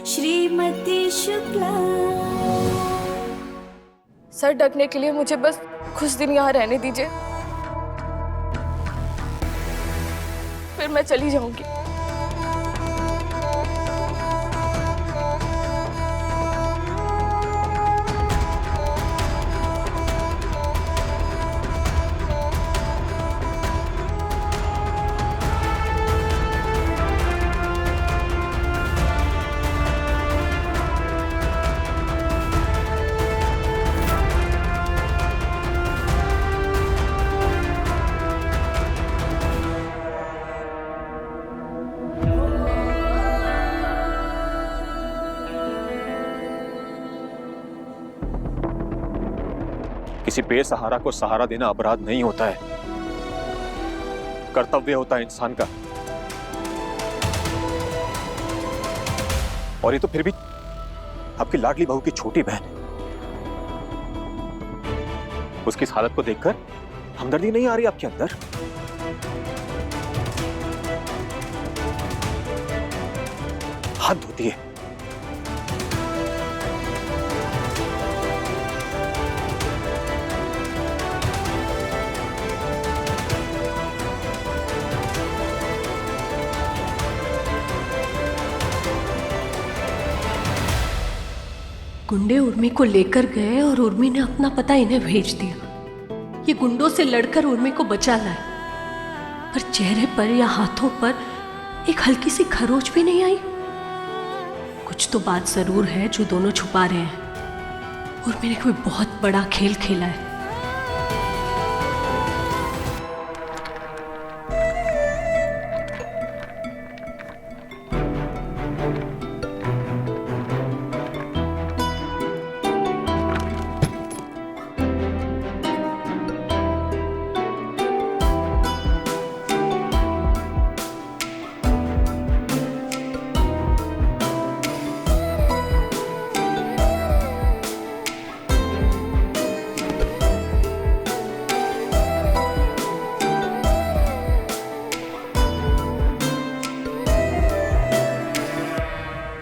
Shrimati Shukla. Sir ढकने के लिए मुझे बस कुछ दिन यहाँ रहने दीजिए, फिर मैं चली जाऊंगी। किसी बेसहारा को सहारा देना अपराध नहीं होता है, कर्तव्य होता है इंसान का। और ये तो फिर भी आपकी लाडली बहू की छोटी बहन है। उसकी इस हालत को देखकर हमदर्दी नहीं आ रही आपके अंदर? हद होती है। गुंडे उर्मी को लेकर गए और उर्मी ने अपना पता इन्हें भेज दिया। ये गुंडों से लड़कर उर्मी को बचा लाए, पर चेहरे पर या हाथों पर एक हल्की सी खरोच भी नहीं आई। कुछ तो बात जरूर है जो दोनों छुपा रहे हैं। उर्मी ने कोई बहुत बड़ा खेल खेला है।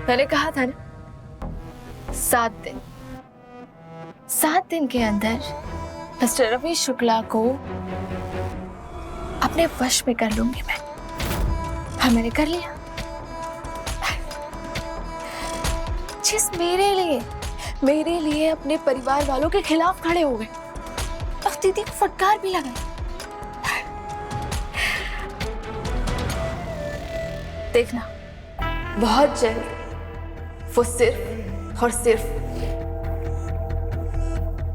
मैंने कहा था ना, 7 दिन के अंदर मिस्टर रवि शुक्ला को अपने वश में कर लूंगी मैं। हाँ, मैंने कर लिया। जिस मेरे लिए अपने परिवार वालों के खिलाफ खड़े हो गए और दीदी को फटकार भी लगाई। देखना, बहुत जल्द वो सिर्फ और सिर्फ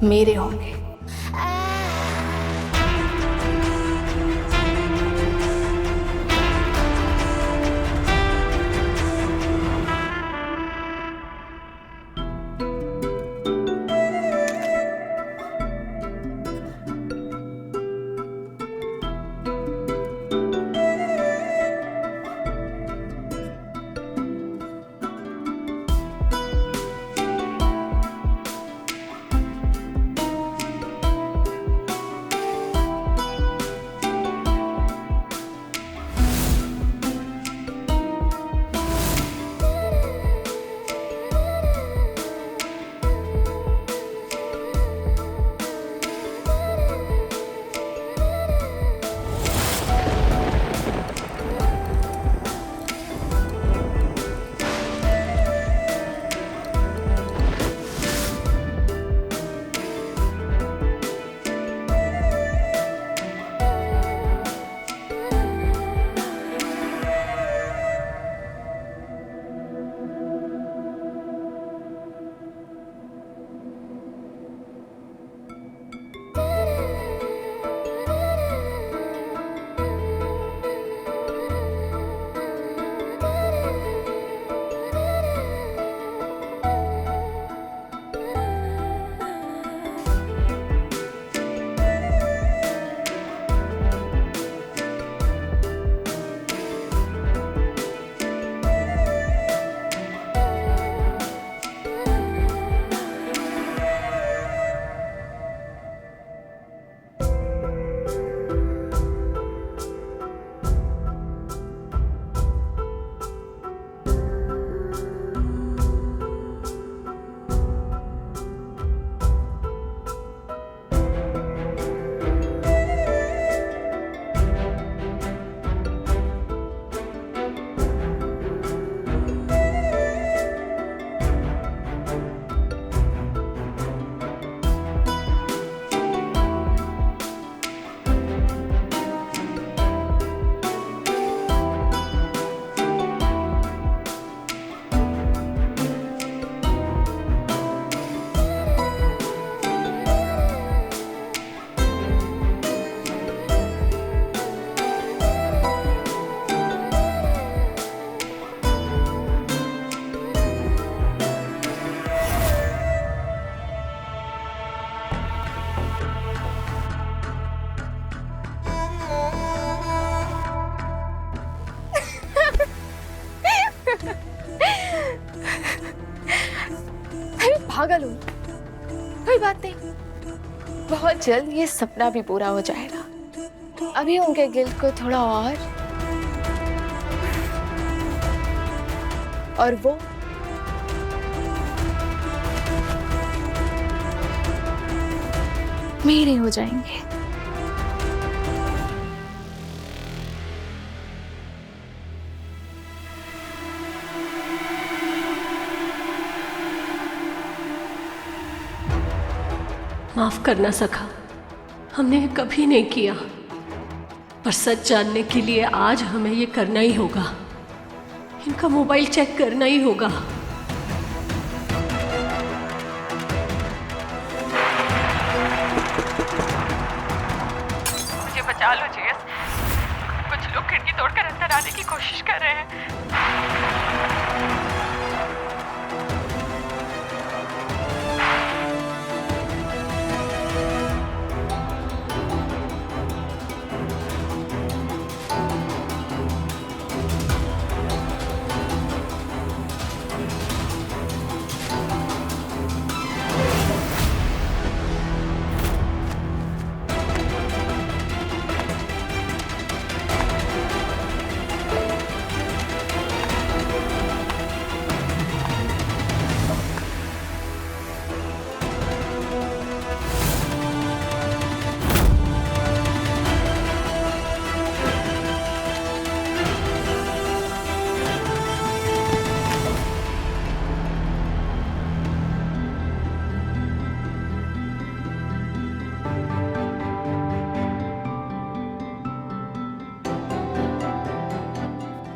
मेरे होंगे। पागल हूँ। कोई बात नहीं, बहुत जल्द ये सपना भी पूरा हो जाएगा। अभी उनके गिल्ट को थोड़ा और वो मेरे हो जाएंगे। माफ करना सखा, हमने ये कभी नहीं किया, पर सच जानने के लिए आज हमें ये करना ही होगा। इनका मोबाइल चेक करना ही होगा। मुझे बचा लो जेस, कुछ लोग खिड़की तोड़कर अंदर आने की कोशिश कर रहे हैं।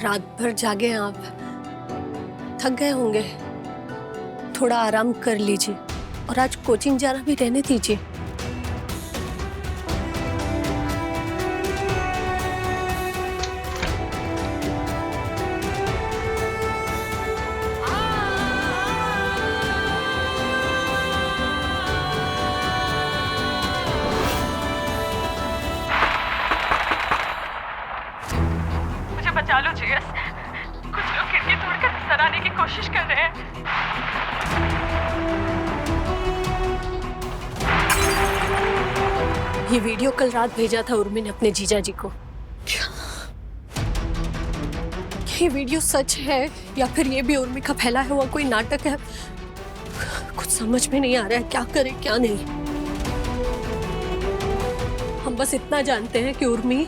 रात भर जागे हैं आप, थक गए होंगे, थोड़ा आराम कर लीजिए और आज कोचिंग जाना भी रहने दीजिए। मुझे बचा लो जेस, कुछ लोग खिड़की तोड़कर अंदर आने की कोशिश कर रहे हैं। ये वीडियो कल रात भेजा था उर्मी ने अपने जीजा जी को। ये वीडियो सच है या फिर ये भी उर्मी का फैला हुआ कोई नाटक है? कुछ समझ में नहीं आ रहा है, क्या करें क्या नहीं। हम बस इतना जानते हैं कि उर्मी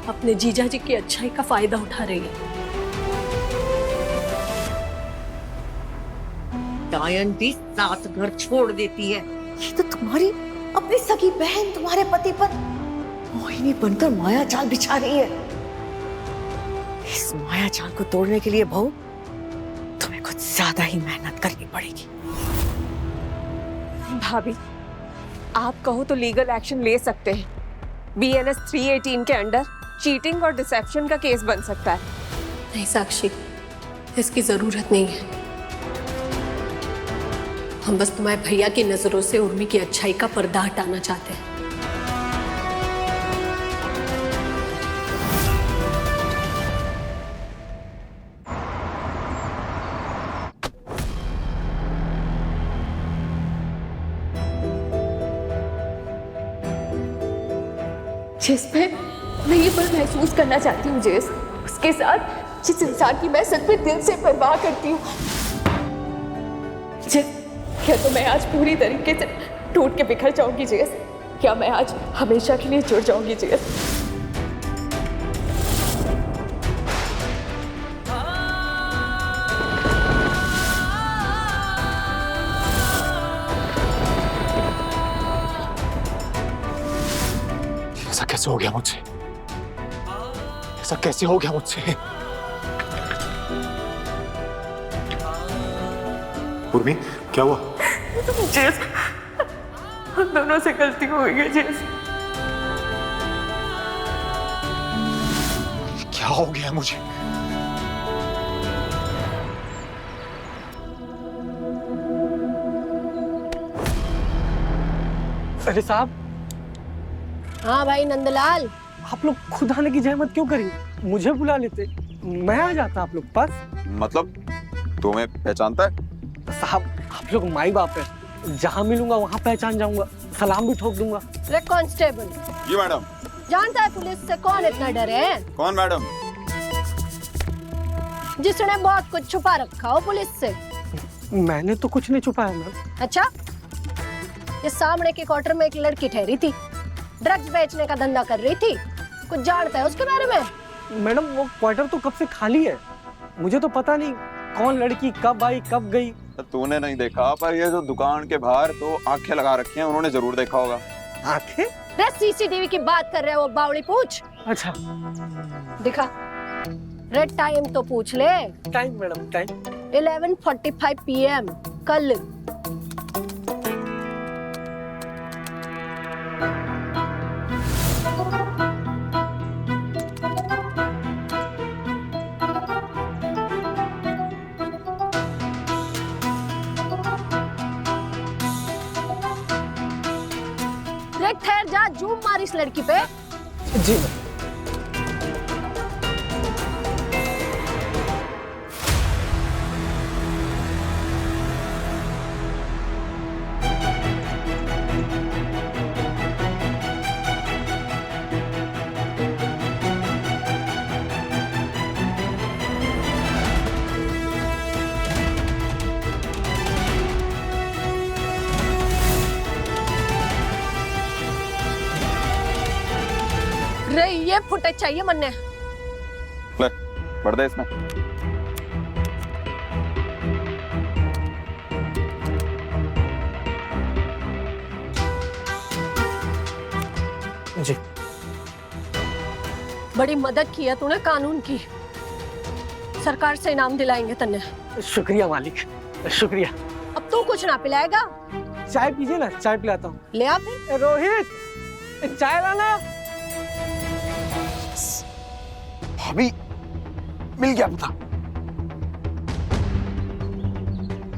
अपने जीजा जी की अच्छाई का फायदा उठा रही है। डायन भी साथ घर छोड़ देती है। ये तो तुम्हारी अपनी सगी बहन तुम्हारे पति पर मोहिनी बनकर माया जाल बिछा रही है। इस माया जाल को तोड़ने के लिए बहू तुम्हें कुछ ज्यादा ही मेहनत करनी पड़ेगी। भाभी, आप कहो तो लीगल एक्शन ले सकते हैं। BNS 318 के अंडर चीटिंग और डिसेप्शन का केस बन सकता है। नहीं साक्षी, इसकी जरूरत नहीं है। हम बस तुम्हारे भैया की नजरों से उर्मी की अच्छाई का पर्दा हटाना चाहते हैं। जिसमें मैं ये पल महसूस करना चाहती हूँ जेस, उसके साथ जिस इंसान की मैं सच में दिल से परवाह करती हूँ। जेस, क्या तो मैं आज पूरी तरीके से टूट के बिखर जाऊंगी जेस? क्या मैं आज हमेशा के लिए जुड़ जाऊंगी जेस? ऐसा कैसे हो गया मुझसे? ऐसा कैसे हो गया मुझसे? उर्मी, क्या हुआ? जेस, हम दोनों से गलती हो गई है जेस। क्या हो गया मुझे? अरे साहब, हाँ भाई नंदलाल, आप लोग खुद आने की जहमत क्यों करी? मुझे बुला लेते, मैं आ जाता आप लोग पास। मतलब तुम्हें पहचानता है? साहब, आप लोग माई बाप है, जहाँ मिलूंगा वहाँ पहचान जाऊंगा, सलाम भी ठोक दूंगा। रे कांस्टेबल, जी मैडम। जानता है पुलिस से कौन इतना डरे है? कौन मैडम? जिसने बहुत कुछ छुपा रखा हो पुलिस से। मैंने तो कुछ नहीं छुपाया मैम। अच्छा, ये सामने के क्वार्टर में एक लड़की ठहरी थी, ड्रग्स बेचने का धंधा कर रही थी, कुछ जानता है उसके बारे में? मैडम वो क्वार्टर तो कब से खाली है, मुझे तो पता नहीं कौन लड़की कब आई कब गई। तूने नहीं देखा, पर ये जो दुकान के बाहर तो आंखें लगा रखी हैं, उन्होंने जरूर देखा होगा। आंखें? रे सीसीटीवी की बात कर रहे हो बावड़ी, पूछ। अच्छा दिखा। रे टाइम तो पूछ ले। टाइम मैडम, टाइम 11:45 PM कल। रे ठहर जा, जूम मार इस लड़की पे। जी। रे ये फुटेज चाहिए मन्ने। ले, बढ़ दे इसमें। जी। बड़ी मदद की है तूने कानून की, सरकार से इनाम दिलाएंगे तन्ने। शुक्रिया मालिक, शुक्रिया। अब तू कुछ ना पिलाएगा? चाय पीजिए ना, चाय पिलाता हूँ। ले आ फिर। रोहित चाय लाना। भाभी मिल गया पता।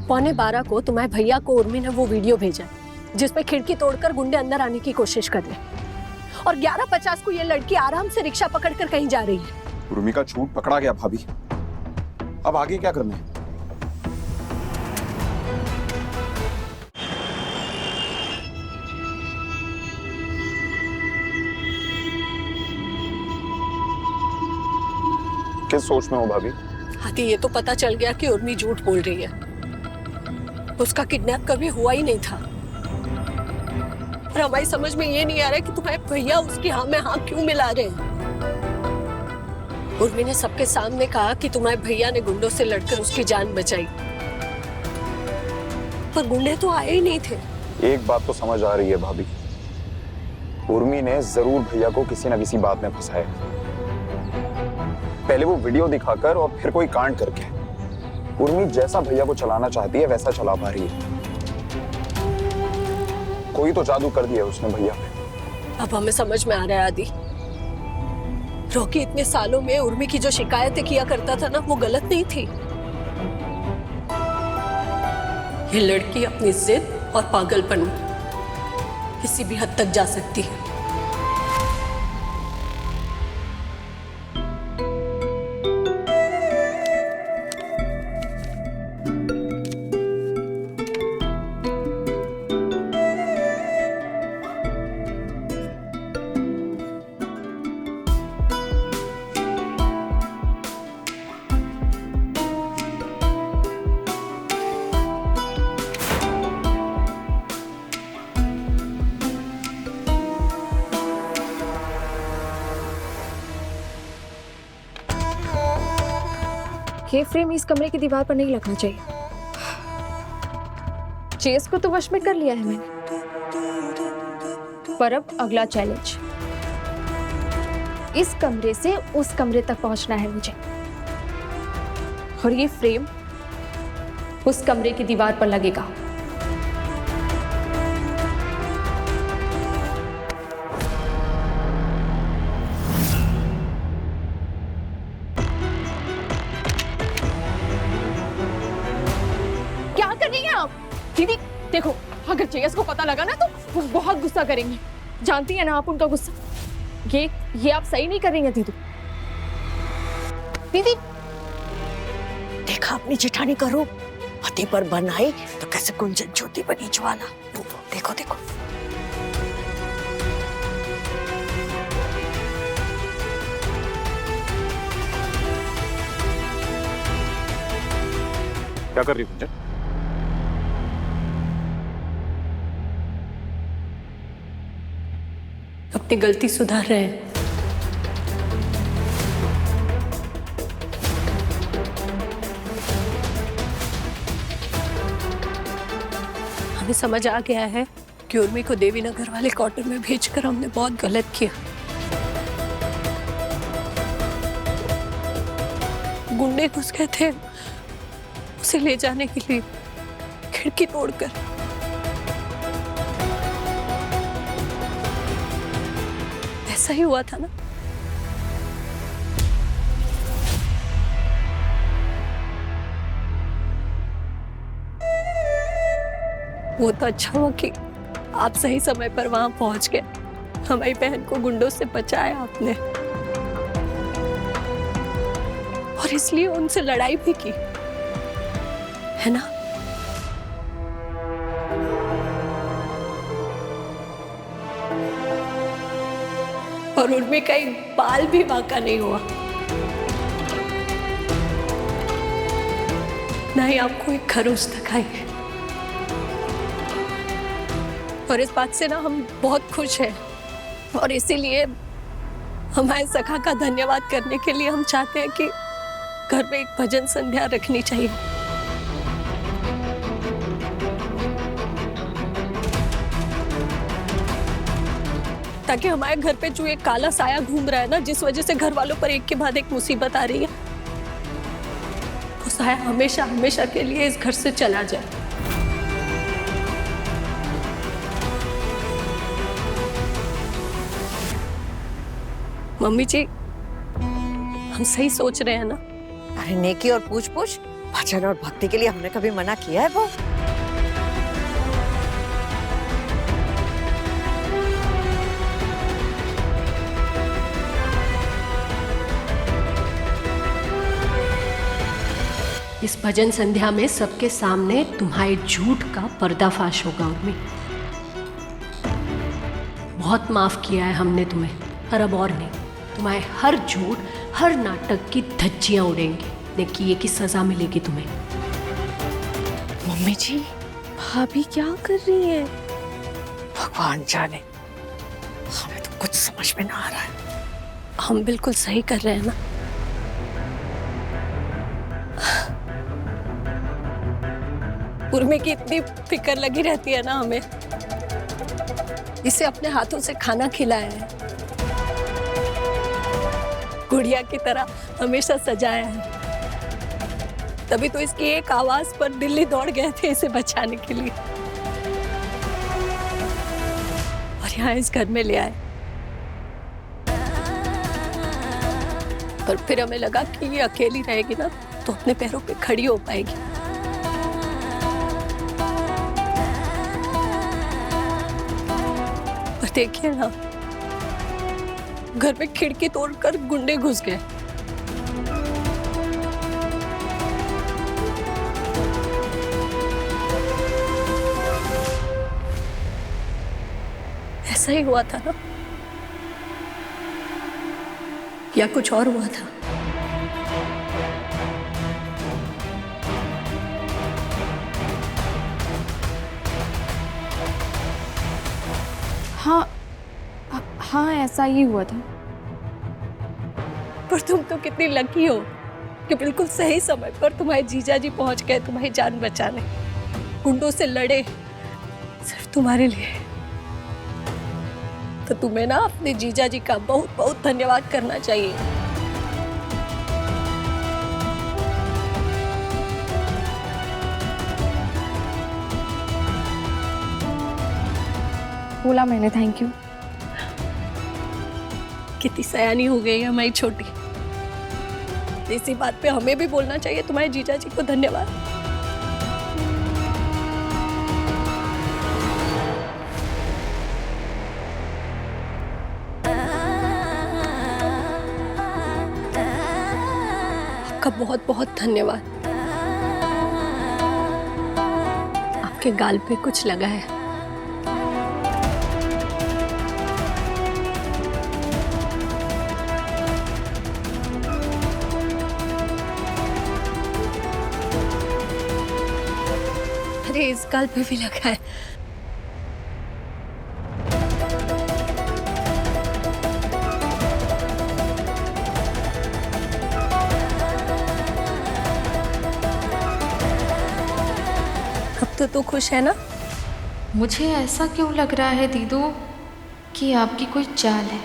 11:15 को तुम्हारे भैया को उर्मी ने वो वीडियो भेजा जिसमें खिड़की तोड़कर गुंडे अंदर आने की कोशिश कर रहे, और 11:50 को ये लड़की आराम से रिक्शा पकड़कर कहीं जा रही है। उर्मी का झूठ पकड़ा गया भाभी, अब आगे क्या करना है? किस सोच में हो भाभी? हाथी, ये तो पता चल गया कि उर्मी झूठ बोल रही है। उसका किडनैप कभी हुआ ही नहीं था, और हमारी समझ में ये नहीं आ रहा कि तुम्हारे भैया उसकी हाँ में हाँ क्यों मिला रहे हैं। उर्मी ने सबके सामने कहा कि तुम्हारे भैया ने गुंडों से लड़कर उसकी जान बचाई, पर गुंडे तो आए ही नहीं थे। एक बात तो समझ आ रही है भाभी, उर्मी ने जरूर भैया को किसी न किसी बात में फंसाया, पहले वो वीडियो दिखाकर और फिर कोई कांड करके। उर्मी जैसा भैया को चलाना चाहती है वैसा चला पा रही है। कोई तो जादू कर दिया उसने भैया पे। अब हमें समझ में आ रहा है आदि, रॉकी इतने सालों में उर्मी की जो शिकायतें किया करता था ना, वो गलत नहीं थी। ये लड़की अपनी जिद और पागलपन किसी भी हद तक जा सकती है। ये फ्रेम इस कमरे की दीवार पर नहीं लगना चाहिए। चेस को तो वश में कर लिया है मैंने, पर अब अगला चैलेंज, इस कमरे से उस कमरे तक पहुंचना है मुझे, और ये फ्रेम उस कमरे की दीवार पर लगेगा। दीदी देखो, अगर जेएस को पता लगा ना तो वो बहुत गुस्सा करेंगे, जानती है ना आप उनका गुस्सा। ये आप सही नहीं कर रही हैं दीदी। दीदी देखा अपनी जेठानी का रूप, पति पर बनाई तो कैसे कुंजन ज्योति बनी ज्वाला। देखो देखो। क्या कर रही हो कुंजन? अपनी गलती सुधार रहे हैं। हमें समझ आ गया है कि उर्मी को देवी नगर वाले क्वार्टर में भेजकर हमने बहुत गलत किया। गुंडे घुस गए थे उसे ले जाने के लिए, खिड़की तोड़कर। ऐसा ही हुआ था ना? वो तो अच्छा हुआ कि आप सही समय पर वहां पहुंच गए। हमारी बहन को गुंडों से बचाया आपने, और इसलिए उनसे लड़ाई भी की, है ना? और उनमें कहीं बाल भी बांका नहीं हुआ, ना ही आपको एक खरोच दिखाई। और इस बात से ना हम बहुत खुश हैं, और इसीलिए हमारे सखा का धन्यवाद करने के लिए हम चाहते हैं कि घर में एक भजन संध्या रखनी चाहिए। ताकि हमारे घर पे जो एक काला साया घूम रहा है ना, जिस वजह से घर वालों पर एक के बाद एक मुसीबत आ रही है, वो साया हमेशा हमेशा के लिए इस घर से चला जाए। मम्मी जी, हम सही सोच रहे हैं ना? अरे नेकी और पूछ पूछ, भजन और भक्ति के लिए हमने कभी मना किया है? वो इस भजन संध्या में सबके सामने तुम्हारे झूठ का पर्दाफाश होगा उर्मी। बहुत माफ किया है हमने तुम्हें, पर अब और नहीं। तुम्हारे हर झूठ, हर नाटक की धज्जियां उड़ेंगी, लेकिन ये की सजा मिलेगी तुम्हें। मम्मी जी, भाभी क्या कर रही है? भगवान जाने, हमें तो कुछ समझ में ना आ रहा है। हम बिल्कुल सही कर रहे हैं ना? उर्मी की इतनी फिक्र लगी रहती है ना हमें। इसे अपने हाथों से खाना खिलाया है, गुड़िया की तरह हमेशा सजाया है। तभी तो इसकी एक आवाज पर दिल्ली दौड़ गए थे इसे बचाने के लिए, और यहाँ इस घर में ले आए। पर फिर हमें लगा कि ये अकेली रहेगी ना तो अपने पैरों पे खड़ी हो पाएगी। पर देखिए ना, घर में खिड़की तोड़कर गुंडे घुस गए। ऐसा ही हुआ था ना, या कुछ और हुआ था? हाँ, ऐसा ही हुआ था। पर तुम तो कितनी लकी हो कि बिल्कुल सही समय पर तुम्हारे जीजा जी पहुंच गए तुम्हारी जान बचाने, गुंडों से लड़े सिर्फ तुम्हारे लिए। तो तुम्हें ना अपने जीजा जी का बहुत बहुत धन्यवाद करना चाहिए। बोला मैंने थैंक यू। कितनी सयानी हो गई है हमारी छोटी। इसी बात पे हमें भी बोलना चाहिए तुम्हारे जीजा जी को धन्यवाद। आपका बहुत बहुत धन्यवाद। आपके गाल पे कुछ लगा है। अरे इस गाल पे भी लगा है। अब तो तू खुश है ना? मुझे ऐसा क्यों लग रहा है दीदू कि आपकी कोई चाल है,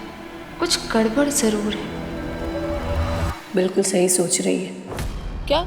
कुछ गड़बड़ जरूर है। बिल्कुल सही सोच रही है। क्या?